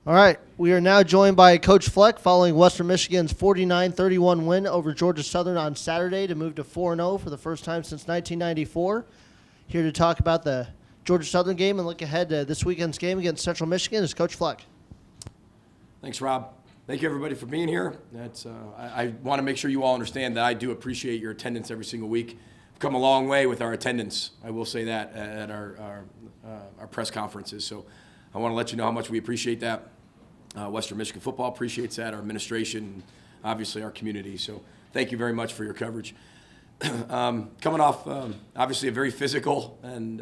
All right, we are now joined by Coach Fleck following Western Michigan's 49-31 win over Georgia Southern on Saturday to move to 4-0 for the first time since 1994. Here to talk about the Georgia Southern game and look ahead to this weekend's game against Central Michigan is Coach Fleck. Thanks, Rob. Thank you, everybody, for being here. I want to make sure you all understand that I do appreciate your attendance every single week. We've come a long way with our attendance, I will say that, at our press conferences. So I want to let you know how much we appreciate that. Western Michigan football appreciates that, our administration, obviously our community. So thank you very much for your coverage. Coming off, obviously, a very physical and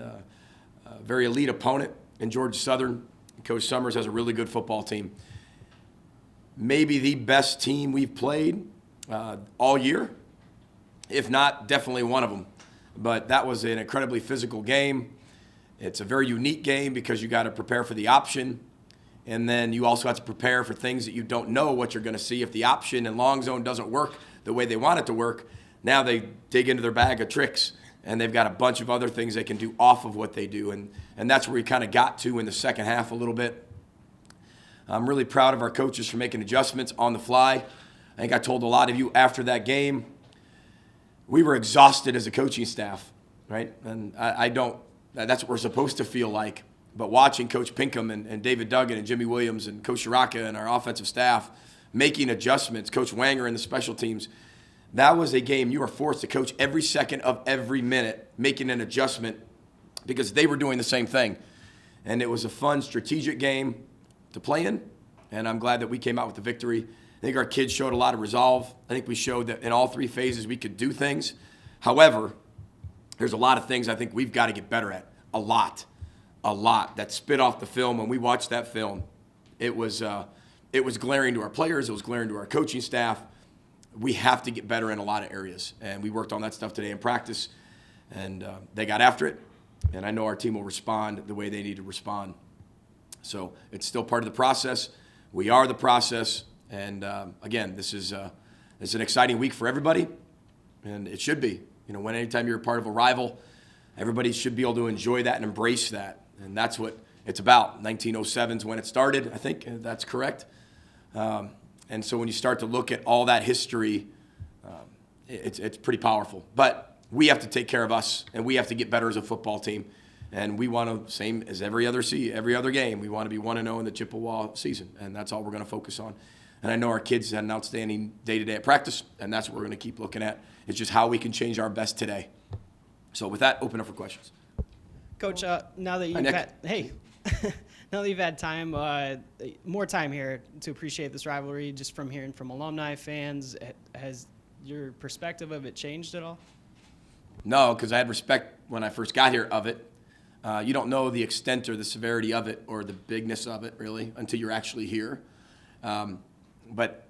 very elite opponent in Georgia Southern. Coach Summers has a really good football team. Maybe the best team we've played all year, if not definitely one of them. But that was an incredibly physical game. It's a very unique game because you got to prepare for the option. And then you also have to prepare for things that you don't know what you're going to see. If the option and long zone doesn't work the way they want it to work, now they dig into their bag of tricks, and they've got a bunch of other things they can do off of what they do. And that's where we kind of got to in the second half a little bit. I'm really proud of our coaches for making adjustments on the fly. I think I told a lot of you after that game, we were exhausted as a coaching staff, right? And that's what we're supposed to feel like. But watching Coach Pinkham and David Duggan and Jimmy Williams and Coach Shiraka and our offensive staff making adjustments, Coach Wanger and the special teams, that was a game you were forced to coach every second of every minute, making an adjustment because they were doing the same thing. And it was a fun, strategic game to play in, and I'm glad that we came out with the victory. I think our kids showed a lot of resolve. I think we showed that in all three phases we could do things. However, there's a lot of things I think we've got to get better at, a lot that spit off the film. When we watched that film, it was glaring to our players. It was glaring to our coaching staff. We have to get better in a lot of areas, and we worked on that stuff today in practice, and they got after it, and I know our team will respond the way they need to respond. So it's still part of the process. We are the process, and again, this is an exciting week for everybody, and it should be. When anytime you're a part of a rival, everybody should be able to enjoy that and embrace that. And that's what it's about. 1907 is when it started, I think. That's correct. And so when you start to look at all that history, it's pretty powerful. But we have to take care of us, and we have to get better as a football team. And we want to, same as every other game, we want to be 1-0 in the Chippewa season. And that's all we're going to focus on. And I know our kids had an outstanding day-to-day at practice, and that's what we're going to keep looking at. It's just how we can change our best today. So with that, open up for questions. Coach, now that you've had time, more time here to appreciate this rivalry, just from hearing from alumni, fans, has your perspective of it changed at all? No, because I had respect when I first got here of it. You don't know the extent or the severity of it or the bigness of it, really, until you're actually here. But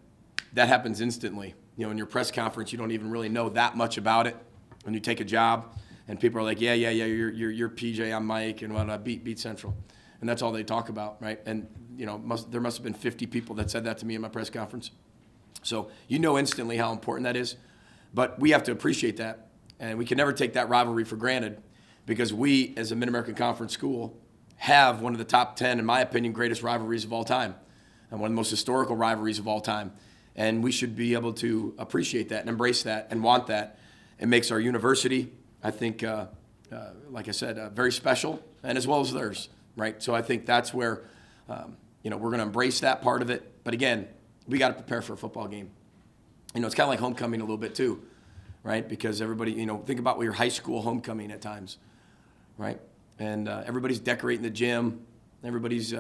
that happens instantly. In your press conference, you don't even really know that much about it. When you take a job, and people are like, yeah, you're PJ, I'm Mike, and whatnot, beat Central. And that's all they talk about, right? And, there must have been 50 people that said that to me in my press conference. So you know instantly how important that is. But we have to appreciate that. And we can never take that rivalry for granted because we, as a Mid-American Conference school, have one of the top 10, in my opinion, greatest rivalries of all time and one of the most historical rivalries of all time. And we should be able to appreciate that and embrace that and want that. It makes our university, I think, like I said, very special, and as well as theirs, right? So I think that's where, we're going to embrace that part of it. But again, we got to prepare for a football game. It's kind of like homecoming a little bit too, right? Because everybody, think about your high school homecoming at times, right? And everybody's decorating the gym. Everybody's,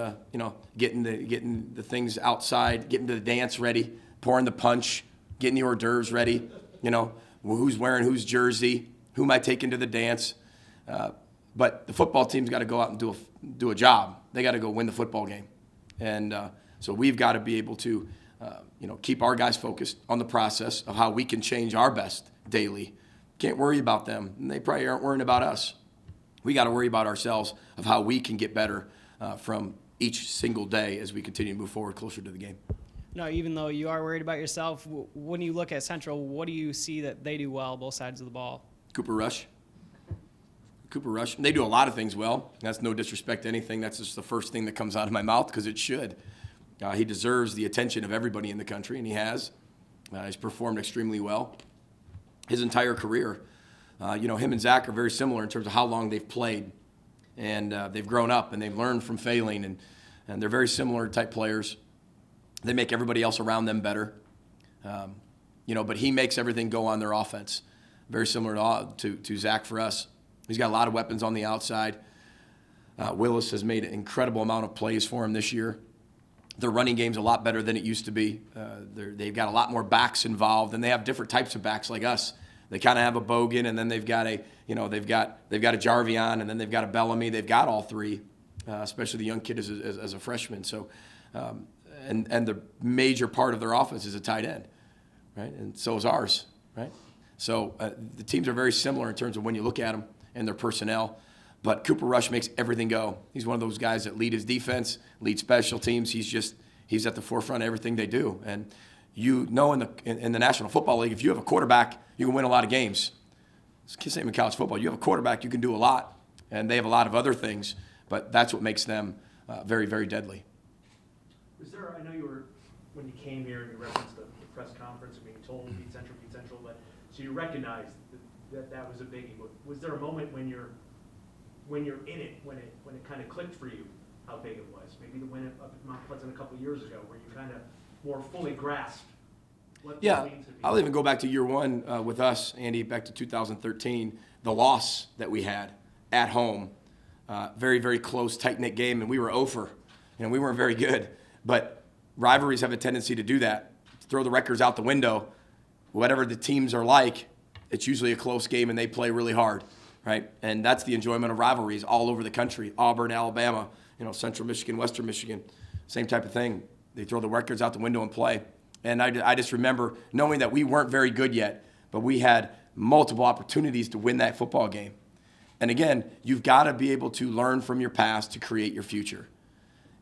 getting the things outside, getting the dance ready, pouring the punch, getting the hors d'oeuvres ready, who's wearing whose jersey, who am I taking to the dance? But the football team's got to go out and do a job. They got to go win the football game. And so we've got to be able to, keep our guys focused on the process of how we can change our best daily. Can't worry about them, and they probably aren't worrying about us. We got to worry about ourselves of how we can get better from each single day as we continue to move forward closer to the game. No, even though you are worried about yourself, when you look at Central, what do you see that they do well, both sides of the ball? Cooper Rush. They do a lot of things well. That's no disrespect to anything. That's just the first thing that comes out of my mouth because it should. He deserves the attention of everybody in the country, and he has. He's performed extremely well his entire career. Him and Zach are very similar in terms of how long they've played, and they've grown up and they've learned from failing, and they're very similar type players. They make everybody else around them better. But he makes everything go on their offense. Very similar to Zach for us. He's got a lot of weapons on the outside. Willis has made an incredible amount of plays for him this year. Their running game's a lot better than it used to be. They've got a lot more backs involved, and they have different types of backs like us. They kind of have a Bogan, and then they've got a Jarvion, and then they've got a Bellamy. They've got all three, especially the young kid as a freshman. So, and the major part of their offense is a tight end, right? And so is ours, right? So the teams are very similar in terms of when you look at them and their personnel. But Cooper Rush makes everything go. He's one of those guys that lead his defense, lead special teams. He's at the forefront of everything they do. And in the National Football League, if you have a quarterback, you can win a lot of games. It's same in college football. You have a quarterback, you can do a lot. And they have a lot of other things, but that's what makes them very, very deadly. I know when you came here and you referenced the press conference and being told beat Central, but so you recognized that was a biggie. But was there a moment when you're in it, when it kind of clicked for you how big it was? Maybe the win up at Mount Pleasant a couple of years ago, where you kind of more fully grasped what it means to be. I'll even go back to year one with us, Andy, back to 2013. The loss that we had at home, very, very close, tight-knit game, and we were 0-for. We weren't very good. But rivalries have a tendency to do that, throw the records out the window. Whatever the teams are like, it's usually a close game, and they play really hard. Right, and that's the enjoyment of rivalries all over the country. Auburn, Alabama, Central Michigan, Western Michigan, same type of thing. They throw the records out the window and play. And I just remember knowing that we weren't very good yet, but we had multiple opportunities to win that football game. And again, you've got to be able to learn from your past to create your future.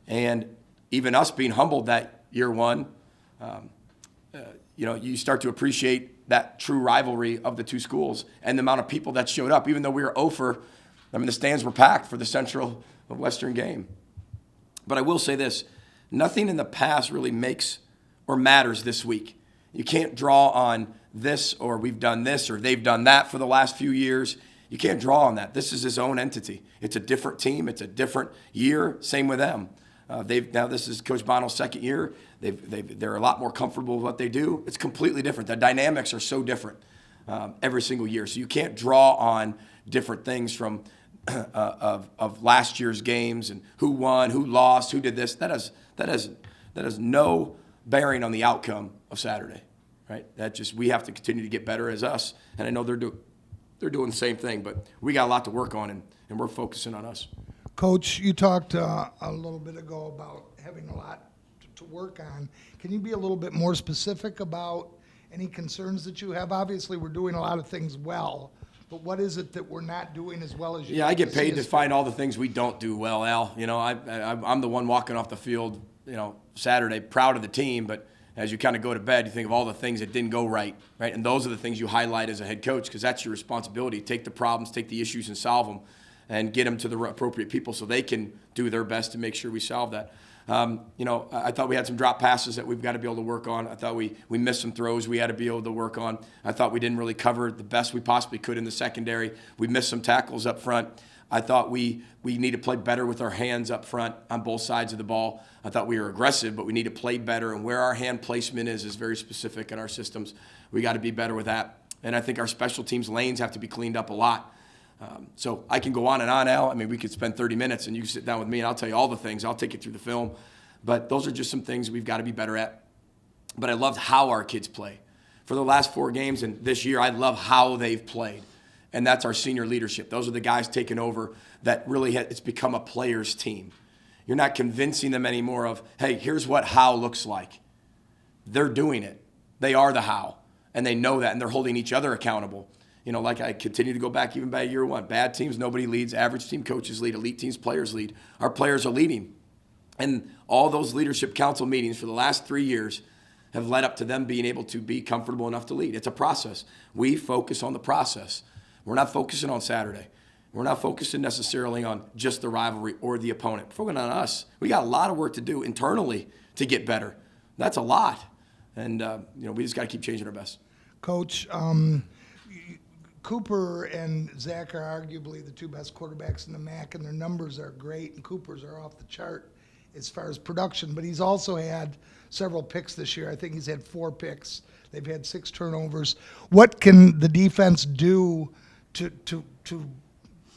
And even us being humbled that year one, you start to appreciate that true rivalry of the two schools and the amount of people that showed up. Even though we were 0-for, the stands were packed for the Central Western game. But I will say this, nothing in the past really makes or matters this week. You can't draw on this or we've done this or they've done that for the last few years. You can't draw on that. This is his own entity. It's a different team. It's a different year. Same with them. Now this is Coach Bono's second year. They're a lot more comfortable with what they do. It's completely different. The dynamics are so different every single year. So you can't draw on different things from of last year's games and who won, who lost, who did this. That has no bearing on the outcome of Saturday, right? We have to continue to get better as us. And I know they're doing the same thing, but we got a lot to work on, and we're focusing on us. Coach, you talked a little bit ago about having a lot to work on. Can you be a little bit more specific about any concerns that you have? Obviously, we're doing a lot of things well, but what is it that we're not doing as well as you? Yeah, I get paid to find all the things we don't do well, Al. I'm the one walking off the field, Saturday, proud of the team, but as you kind of go to bed, you think of all the things that didn't go right? And those are the things you highlight as a head coach, because that's your responsibility. Take the problems, take the issues, and solve them, and get them to the appropriate people so they can do their best to make sure we solve that. I thought we had some drop passes that we've got to be able to work on. I thought we missed some throws we had to be able to work on. I thought we didn't really cover the best we possibly could in the secondary. We missed some tackles up front. I thought we need to play better with our hands up front on both sides of the ball. I thought we were aggressive, but we need to play better, and where our hand placement is very specific in our systems. We got to be better with that. And I think our special teams lanes have to be cleaned up a lot. So I can go on and on, Al. We could spend 30 minutes, and you can sit down with me, and I'll tell you all the things. I'll take you through the film. But those are just some things we've got to be better at. But I loved how our kids play. For the last 4 games and this year, I love how they've played. And that's our senior leadership. Those are the guys taking over that really it's become a player's team. You're not convincing them anymore of, hey, here's what how looks like. They're doing it. They are the how. And they know that, and they're holding each other accountable. Like I continue to go back even by year one. Bad teams, nobody leads. Average team, coaches lead. Elite teams, players lead. Our players are leading. And all those leadership council meetings for the last 3 years have led up to them being able to be comfortable enough to lead. It's a process. We focus on the process. We're not focusing on Saturday. We're not focusing necessarily on just the rivalry or the opponent. We're focusing on us. We got a lot of work to do internally to get better. That's a lot. And, we just got to keep changing our best. Coach, Cooper and Zach are arguably the two best quarterbacks in the MAC, and their numbers are great, and Cooper's are off the chart as far as production. But he's also had several picks this year. I think he's had 4 picks. They've had 6 turnovers. What can the defense do to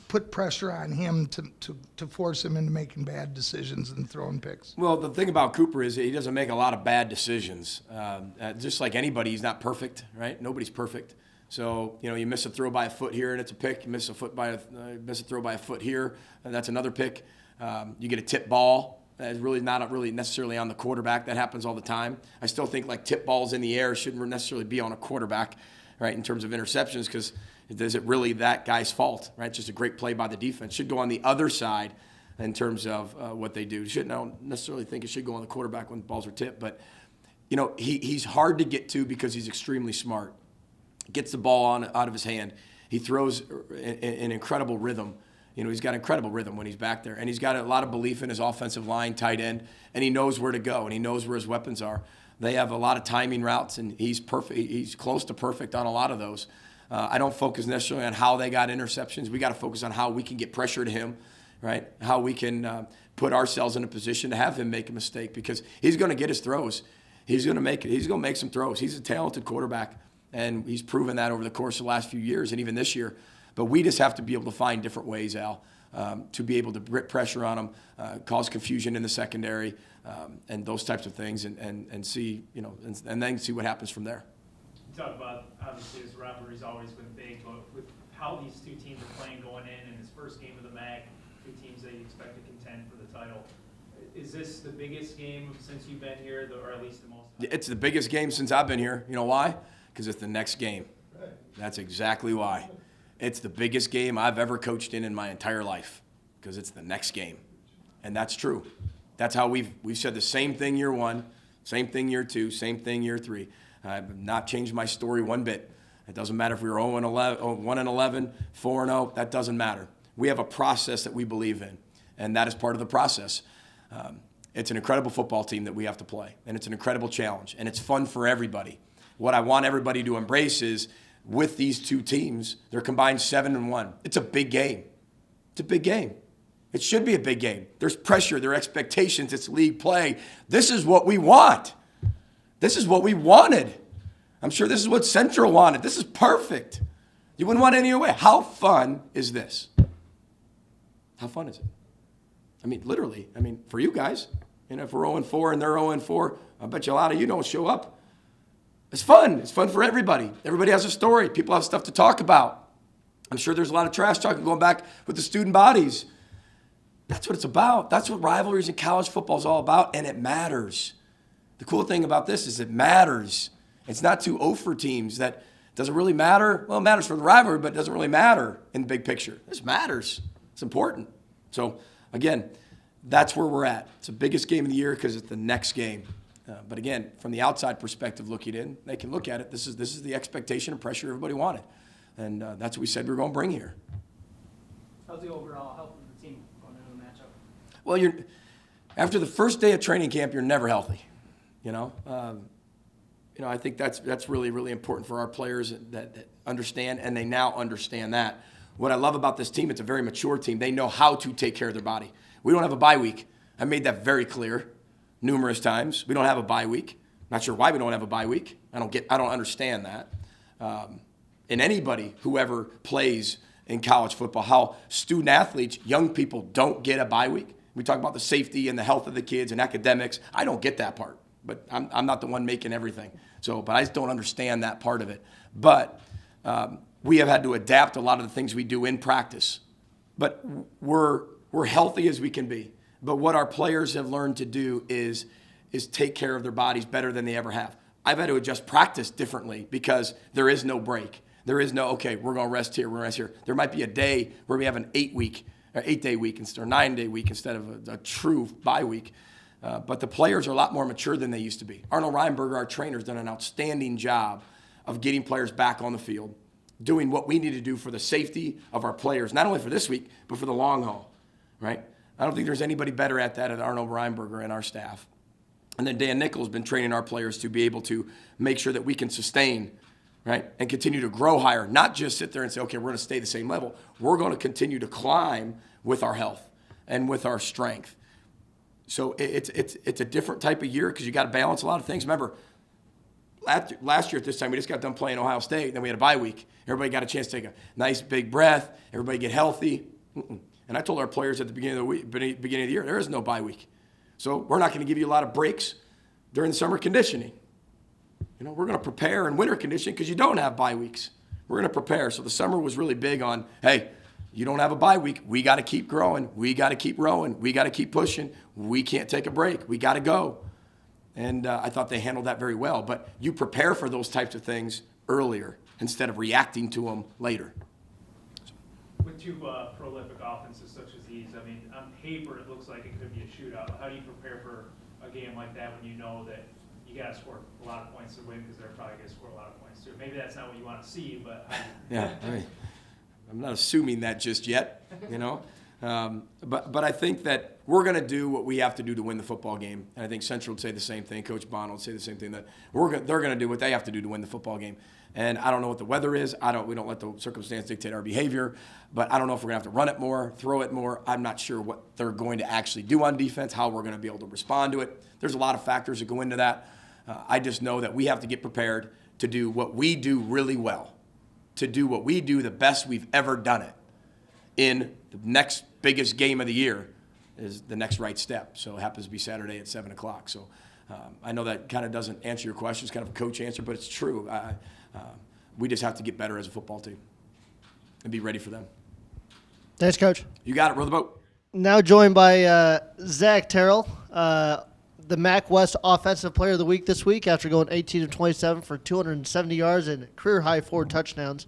put pressure on him to force him into making bad decisions and throwing picks? Well, the thing about Cooper is that he doesn't make a lot of bad decisions. Just like anybody, he's not perfect, right? Nobody's perfect. So, you miss a throw by a foot here and it's a pick. You miss a throw by a foot here, and that's another pick. You get a tip ball. That's really not really necessarily on the quarterback. That happens all the time. I still think like tip balls in the air shouldn't necessarily be on a quarterback, right, in terms of interceptions, because is it really that guy's fault, right? It's just a great play by the defense. Should go on the other side in terms of what they do. I don't necessarily think it should go on the quarterback when balls are tipped. But, he's hard to get to because he's extremely smart. Gets the ball out of his hand. He throws in incredible rhythm. He's got incredible rhythm when he's back there. And he's got a lot of belief in his offensive line, tight end, and he knows where to go, and he knows where his weapons are. They have a lot of timing routes, and he's perfect. He's close to perfect on a lot of those. I don't focus necessarily on how they got interceptions. We got to focus on how we can get pressure to him, right? How we can put ourselves in a position to have him make a mistake, because he's going to get his throws. He's going to make some throws. He's a talented quarterback. And he's proven that over the course of the last few years and even this year. But we just have to be able to find different ways, Al, to be able to put pressure on him, cause confusion in the secondary, and those types of things, and see, and then see what happens from there. You talk about, obviously, this rivalry's always been big, but with how these two teams are playing going in this first game of the MAC, two teams that you expect to contend for the title, is this the biggest game since you've been here, or at least the most? It's the biggest game since I've been here. You know why? Because it's the next game. That's exactly why. It's the biggest game I've ever coached in my entire life, because it's the next game. And that's true. That's how we've said the same thing year 1, same thing year 2, same thing year 3. I've not changed my story one bit. It doesn't matter if we were 1-11, 4-0, that doesn't matter. We have a process that we believe in, and that is part of the process. It's an incredible football team that we have to play, and it's an incredible challenge, and it's fun for everybody. What I want everybody to embrace is, with these two teams, they're combined 7-1. It's a big game. It's a big game. It should be a big game. There's pressure, there are expectations, it's league play. This is what we want. This is what we wanted. I'm sure this is what Central wanted. This is perfect. You wouldn't want it any other way. How fun is this? How fun is it? I mean, literally, for you guys, if we're 0-4 and they're 0-4, I bet you a lot of you don't show up. It's fun. It's fun for everybody. Everybody has a story. People have stuff to talk about. I'm sure there's a lot of trash talking going back with the student bodies. That's what it's about. That's what rivalries in college football is all about, and it matters. The cool thing about this is it matters. It's not 2 0-for teams. That doesn't really matter. Well, it matters for the rivalry, but it doesn't really matter in the big picture. This matters. It's important. So, again, that's where we're at. It's the biggest game of the year because it's the next game. But again, from the outside perspective looking in, they can look at it. This is the expectation and pressure everybody wanted. And that's what we said we were going to bring here. How's the overall health of the team going into the matchup? Well, after the first day of training camp, you're never healthy. I think that's really, really important for our players that understand, and they now understand that. What I love about this team, it's a very mature team. They know how to take care of their body. We don't have a bye week. I made that very clear numerous times. We don't have a bye week. Not sure why we don't have a bye week. I don't understand that. And anybody, whoever plays in college football, how student athletes, young people don't get a bye week. We talk about the safety and the health of the kids and academics. I don't get that part, but I'm not the one making everything. But I just don't understand that part of it. But we have had to adapt a lot of the things we do in practice. But we're healthy as we can be. But what our players have learned to do is take care of their bodies better than they ever have. I've had to adjust practice differently because there is no break. There is no, okay, we're going to rest here, we're going to rest here. There might be a day where we have an 8-day week or 9-day week instead of a true bye week. But the players are a lot more mature than they used to be. Arnold Reinberger, our trainer, has done an outstanding job of getting players back on the field, doing what we need to do for the safety of our players, not only for this week, but for the long haul, right? I don't think there's anybody better at that at Arnold Reinberger and our staff. And then Dan Nichols has been training our players to be able to make sure that we can sustain, right, and continue to grow higher, not just sit there and say, okay, we're going to stay the same level. We're going to continue to climb with our health and with our strength. So it's a different type of year because you got to balance a lot of things. Remember, last year at this time, we just got done playing Ohio State, and then we had a bye week. Everybody got a chance to take a nice big breath. Everybody get healthy. And I told our players at the beginning of the year, there is no bye week. So we're not going to give you a lot of breaks during the summer conditioning. We're going to prepare in winter conditioning because you don't have bye weeks. We're going to prepare. So the summer was really big on, hey, you don't have a bye week. We got to keep growing. We got to keep rowing. We got to keep pushing. We can't take a break. We got to go. And I thought they handled that very well. But you prepare for those types of things earlier instead of reacting to them later. With two prolific offenses such as these, I mean, on paper it looks like it could be a shootout. How do you prepare for a game like that when you know that you got to score a lot of points to win because they're probably going to score a lot of points too? Maybe that's not what you want to see, but yeah, I'm not assuming that just yet, But I think that we're going to do what we have to do to win the football game. And I think Central would say the same thing. Coach Bond would say the same thing, that they're going to do what they have to do to win the football game. And I don't know what the weather is. We don't let the circumstance dictate our behavior. But I don't know if we're going to have to run it more, throw it more. I'm not sure what they're going to actually do on defense, how we're going to be able to respond to it. There's a lot of factors that go into that. I just know that we have to get prepared to do what we do really well, to do what we do the best we've ever done it in the next biggest game of the year is the next right step. So it happens to be Saturday at 7 o'clock. So I know that kind of doesn't answer your question. It's kind of a coach answer, but it's true. We just have to get better as a football team and be ready for them. Thanks, Coach. You got it. Row the boat. Now joined by Zach Terrell, the MAC West Offensive Player of the Week this week after going 18 of 27 for 270 yards and career-high 4 touchdowns.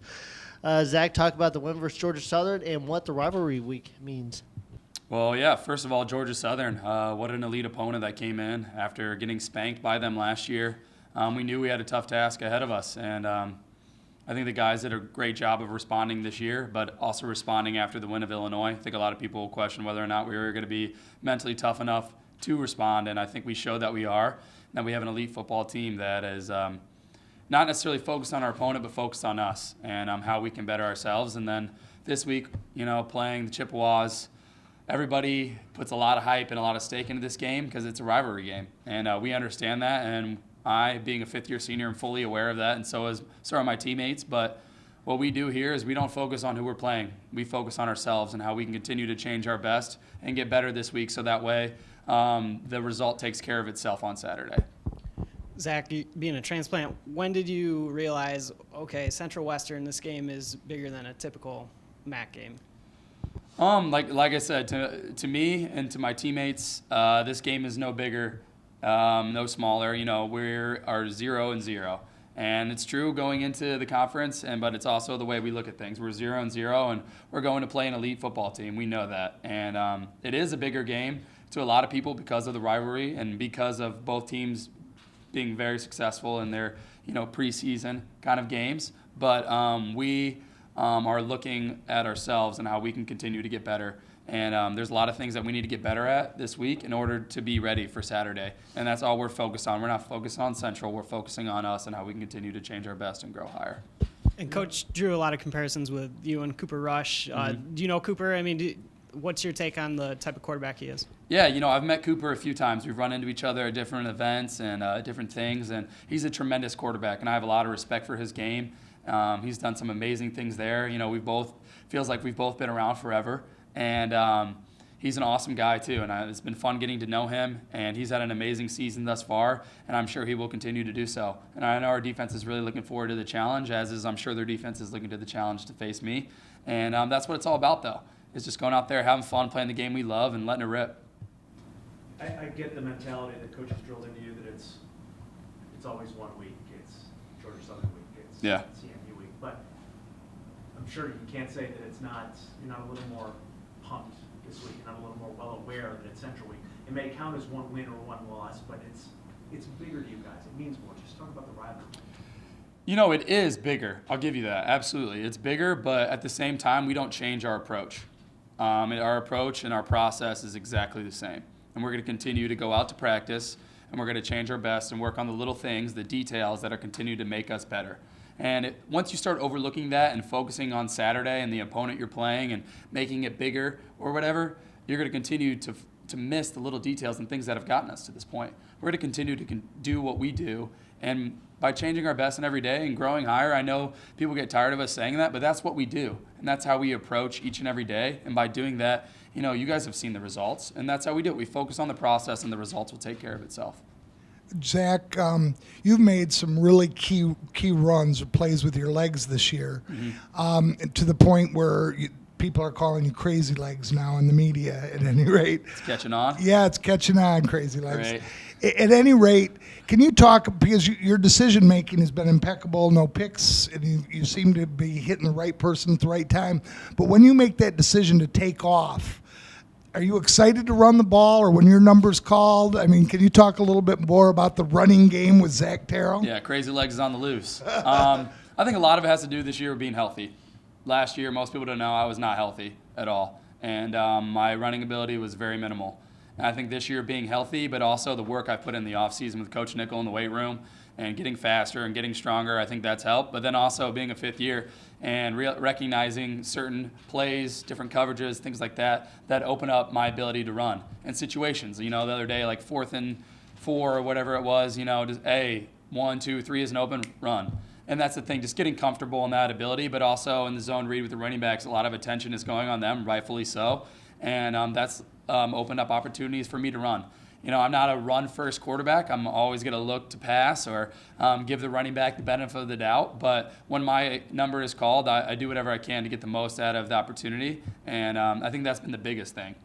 Zach, talk about the win versus Georgia Southern and what the rivalry week means. Well, yeah, first of all, Georgia Southern, what an elite opponent that came in after getting spanked by them last year. We knew we had a tough task ahead of us, and I think the guys did a great job of responding this year, but also responding after the win of Illinois. I think a lot of people question whether or not we were going to be mentally tough enough to respond, and I think we showed that we are, that we have an elite football team that is not necessarily focused on our opponent, but focused on us and how we can better ourselves. And then this week, playing the Chippewas, everybody puts a lot of hype and a lot of stake into this game because it's a rivalry game, and we understand that. And I, being a fifth-year senior, am fully aware of that, and so are my teammates. But what we do here is we don't focus on who we're playing. We focus on ourselves and how we can continue to change our best and get better this week, so that way the result takes care of itself on Saturday. Zach, being a transplant, when did you realize, okay, Central Western, this game is bigger than a typical MAC game? Like I said, to me and to my teammates, this game is no bigger, no smaller. We are 0-0, and it's true going into the conference, but it's also the way we look at things. We're 0-0, and we're going to play an elite football team. We know that, and it is a bigger game to a lot of people because of the rivalry and because of both teams being very successful in their preseason kind of games. But we are looking at ourselves and how we can continue to get better. And there's a lot of things that we need to get better at this week in order to be ready for Saturday. And that's all we're focused on. We're not focused on Central. We're focusing on us and how we can continue to change our best and grow higher. And Coach drew a lot of comparisons with you and Cooper Rush. Do you know Cooper? I mean, what's your take on the type of quarterback he is? Yeah, I've met Cooper a few times. We've run into each other at different events and different things. And he's a tremendous quarterback, and I have a lot of respect for his game. He's done some amazing things there. Feels like we've both been around forever. And he's an awesome guy, too. And it's been fun getting to know him. And he's had an amazing season thus far, and I'm sure he will continue to do so. And I know our defense is really looking forward to the challenge, as is I'm sure their defense is looking to the challenge to face me. And that's what it's all about, though. It's just going out there, having fun, playing the game we love, and letting it rip. I get the mentality that coaches drilled into you that it's always 1 week. It's Georgia Southern week. It's CMU week. But I'm sure you can't say that you're not a little more pumped this week. You're not a little more well aware that it's Central week. It may count as 1 win or 1 loss, but it's bigger to you guys. It means more. Just talk about the rivalry. It is bigger. I'll give you that. Absolutely. It's bigger, but at the same time, we don't change our approach. Our approach and our process is exactly the same. And we're going to continue to go out to practice, and we're going to change our best and work on the little things, the details that are continue to make us better. And once you start overlooking that and focusing on Saturday and the opponent you're playing and making it bigger or whatever, you're going to continue to miss the little details and things that have gotten us to this point. We're going to continue to do what we do, and by changing our best in every day and growing higher, I know people get tired of us saying that, but that's what we do, and that's how we approach each and every day. And by doing that, you guys have seen the results, and that's how we do it. We focus on the process, and the results will take care of itself. Zach, you've made some really key runs or plays with your legs this year, to the point where people are calling you Crazy Legs now in the media. At any rate, It's catching on. Yeah, it's catching on, Crazy Legs. Right. At any rate, can you talk, because your decision making has been impeccable, no picks, and you seem to be hitting the right person at the right time. But when you make that decision to take off, are you excited to run the ball, or when your number's called? I mean, can you talk a little bit more about the running game with Zach Terrell? Yeah, Crazy Legs is on the loose. I think a lot of it has to do this year with being healthy. Last year, most people don't know I was not healthy at all, and my running ability was very minimal. And I think this year being healthy, but also the work I put in the offseason with Coach Nickel in the weight room and getting faster and getting stronger, I think that's helped. But then also being a fifth year and recognizing certain plays, different coverages, things like that open up my ability to run in situations. The other day, like 4th and 4 or whatever it was, just 1, 2, 3 is an open run. And that's the thing, just getting comfortable in that ability, but also in the zone read with the running backs, a lot of attention is going on them, rightfully so. And that's opened up opportunities for me to run. I'm not a run-first quarterback. I'm always going to look to pass or give the running back the benefit of the doubt. But when my number is called, I do whatever I can to get the most out of the opportunity. And I think that's been the biggest thing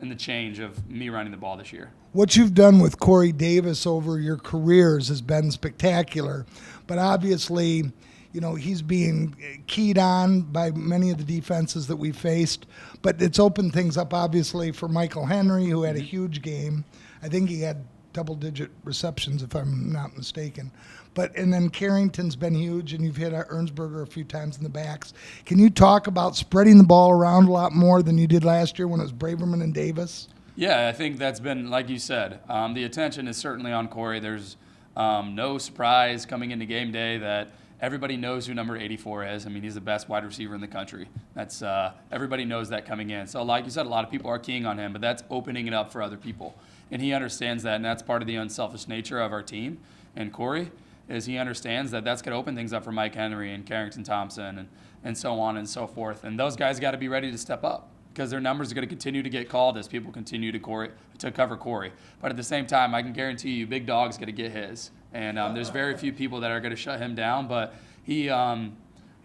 in the change of me running the ball this year. What you've done with Corey Davis over your careers has been spectacular. But obviously, he's being keyed on by many of the defenses that we faced. But it's opened things up, obviously, for Michael Henry, who had a huge game. I think he had double-digit receptions, if I'm not mistaken. And then Carrington's been huge, and you've hit Ernsberger a few times in the backs. Can you talk about spreading the ball around a lot more than you did last year when it was Braverman and Davis? Yeah, I think that's been, like you said, the attention is certainly on Corey. There's no surprise coming into game day that everybody knows who number 84 is. I mean, he's the best wide receiver in the country. That's everybody knows that coming in. So like you said, a lot of people are keying on him, but that's opening it up for other people. And he understands that, and that's part of the unselfish nature of our team. And Corey, is he understands that that's going to open things up for Mike Henry and Carrington Thompson and so on and so forth. And those guys got to be ready to step up because their numbers are going to continue to get called as people continue to cover Corey. But at the same time, I can guarantee you Big Dog's going to get his. And there's very few people that are going to shut him down, but he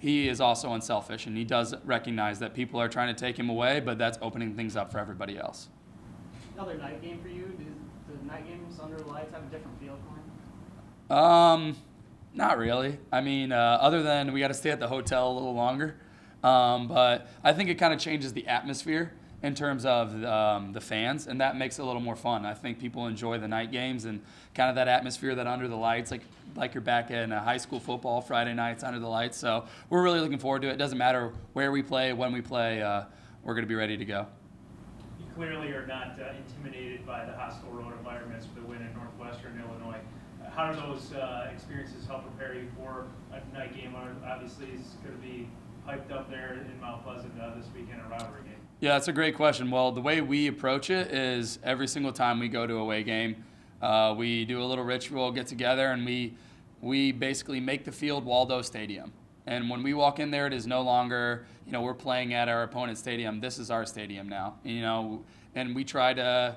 is also unselfish, and he does recognize that people are trying to take him away, but that's opening things up for everybody else. Another night game for you? Do the night games under the lights have a different feel for you? Not really. I mean, other than we got to stay at the hotel a little longer. But I think it kind of changes the atmosphere in terms of the fans, and that makes it a little more fun. I think people enjoy the night games and kind of that atmosphere that under the lights, like you're back in high school football Friday nights under the lights. So we're really looking forward to it. It doesn't matter where we play, when we play, we're going to be ready to go. You clearly are not intimidated by the hostile road environments with the win in Northwestern Illinois. How do those experiences help prepare you for a night game? Obviously, it's going to be hyped up there in Mount Pleasant this weekend, a rivalry game. Yeah, that's a great question. Well, the way we approach it is every single time we go to a away game, we do a little ritual, get together, and we basically make the field Waldo Stadium. And when we walk in there, it is no longer, we're playing at our opponent's stadium. This is our stadium now, and we try to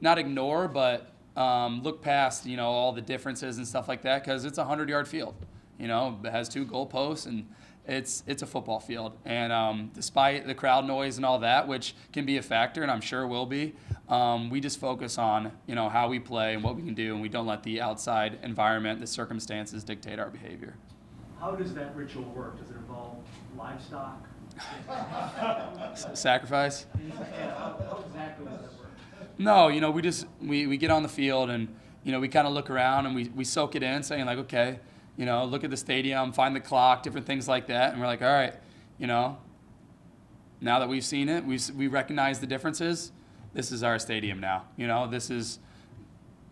not ignore, but look past, all the differences and stuff like that, because it's a 100-yard field. It has 2 goalposts, and it's a football field. And despite the crowd noise and all that, which can be a factor, and I'm sure will be, we just focus on, how we play and what we can do, and we don't let the outside environment, the circumstances dictate our behavior. How does that ritual work? Does it involve livestock? Sacrifice? Yeah, how exactly does that work? No, we get on the field and, we kind of look around and we soak it in, saying like, okay, look at the stadium, find the clock, different things like that. And we're like, all right, now that we've seen it, we recognize the differences. This is our stadium now. This is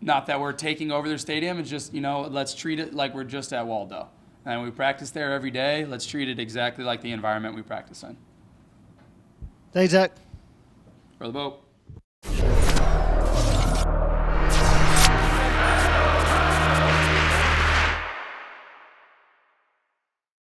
not that we're taking over their stadium. It's just, let's treat it like we're just at Waldo. And we practice there every day. Let's treat it exactly like the environment we practice in. Thanks, Zach. For the boat.